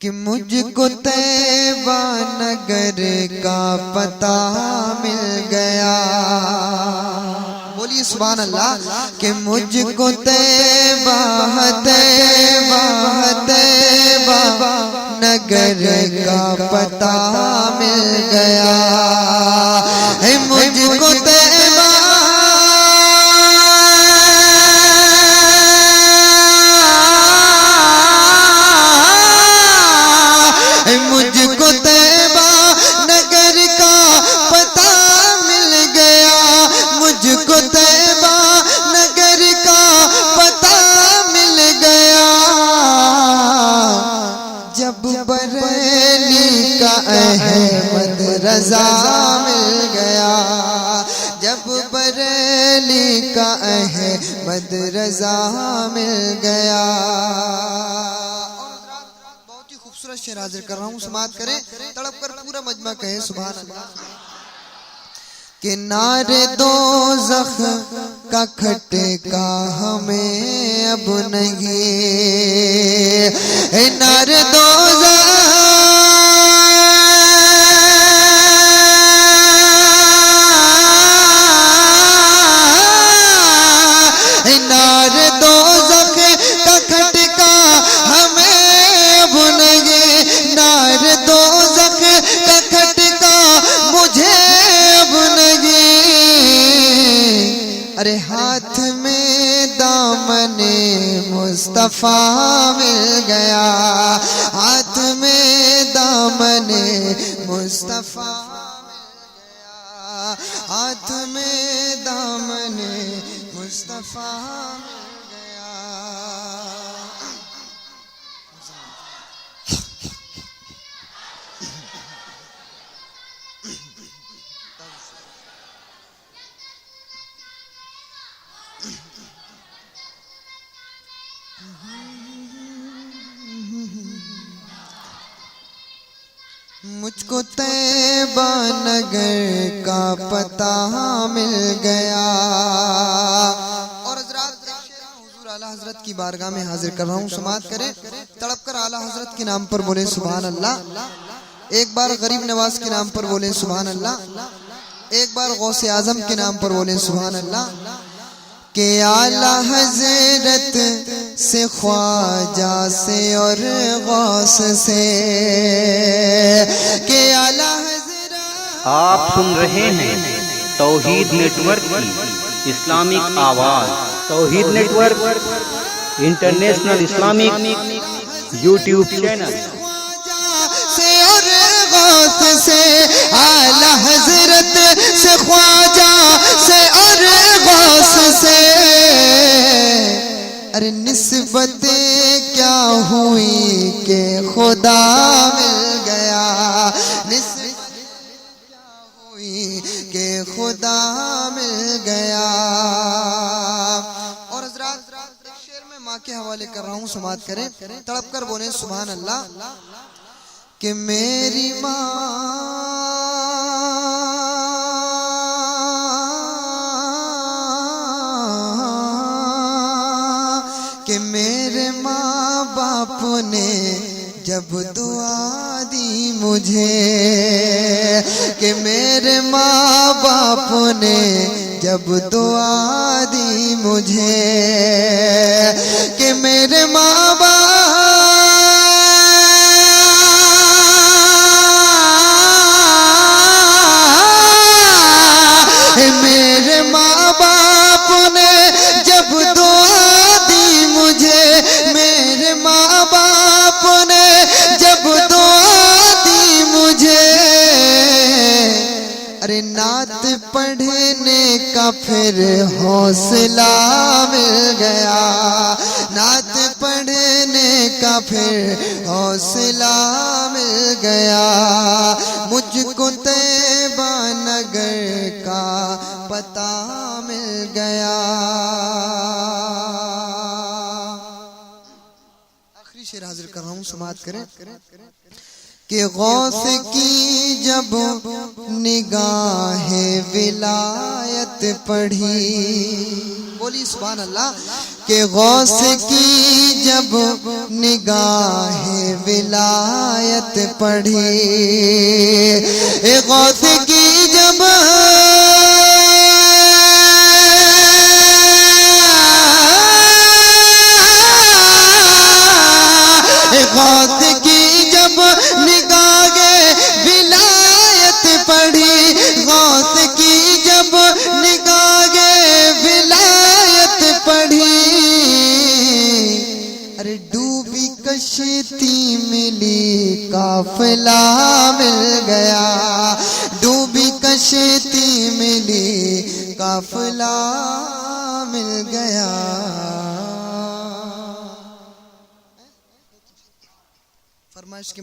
کہ مجھ کو طیبہ نگر کا پتہ مل گیا. بولیے سبحان اللہ. کہ مجھ کو طیبہ نگر کا پتہ مل گیا. مجھ کو طیبہ بریلی کا احمد رضا مل گیا. جب بریلی کا احمد رضا مل گیا. بہت ہی خوبصورت شعر حاضر کر رہا ہوں, سماعت کریں, تڑپ کر پورا مجمع کہے سبحان اللہ. کہ نار دوزخ کا کھٹکا ہمیں اب نہیں. نار دوزخ کا کھٹکا ہمیں اب نہیں. نار دوزخ کا کھٹکا مجھے ارے ہاتھ میں دامن مصطفیٰ مل گیا. ہاتھ میں دامن مصطفیٰ مل گیا. ہاتھ میں دامن مصطفیٰ مل گیا. مجھ کو طیبہ نگر کا پتہ مل گیا. اور حضرات حضور اعلیٰ حضرت کی بارگاہ میں حاضر کر رہا ہوں, سماعت کریں, تڑپ کر اعلیٰ حضرت کے نام پر بولیں سبحان اللہ. ایک بار غریب نواز کے نام پر بولیں سبحان اللہ. ایک بار غوث اعظم کے نام پر بولیں سبحان اللہ. کہ اعلیٰ حضرت سے خواجہ سے اور غوث سے. کہ اعلیٰ حضرت آپ سن رہے ہیں توحید نیٹ ورک کی اسلامک آواز. توحید network international Islamic YouTube channel سے اور غوث سے. اعلیٰ حضرت سے خواجہ سے اور غوث سے. ارے نسبتیں کیا ہوئی کہ خدا مل گیا. نسبتیں کیا ہوئی کہ خدا مل گیا. اور حضرات شعر میں ماں کے حوالے کر رہا ہوں, سماعت کریں, تڑپ کر بولیں سبحان اللہ. کہ میری ماں کہ میرے ماں باپ نے جب دعا دی مجھے. کہ میرے ماں باپ نے جب دعا دی مجھے. کہ میرے ماں باپ نعت پڑھنے کا پھر حوصلہ مل گیا. نعت پڑھنے کا پھر حوصلہ مل گیا. مجھ کو طیبہ نگر کا پتہ مل گیا. آخری شعر حاضر کر رہا ہوں, سماعت کریں. کہ غوث کی جب نگاہ ولایت پڑھی، بولی سبحان اللہ، کہ غوث کی جب نگاہ ولایت پڑھی، غوث کی جب غوث کی جب نگاہ ولایت پڑھی، غوث کی جب نگاہ ولایت پڑھی، ارے ڈوبی کشتی ملی قافلہ مل گیا، ڈوبی کشتی ملی قافلہ مل گیا۔ فرمائش کی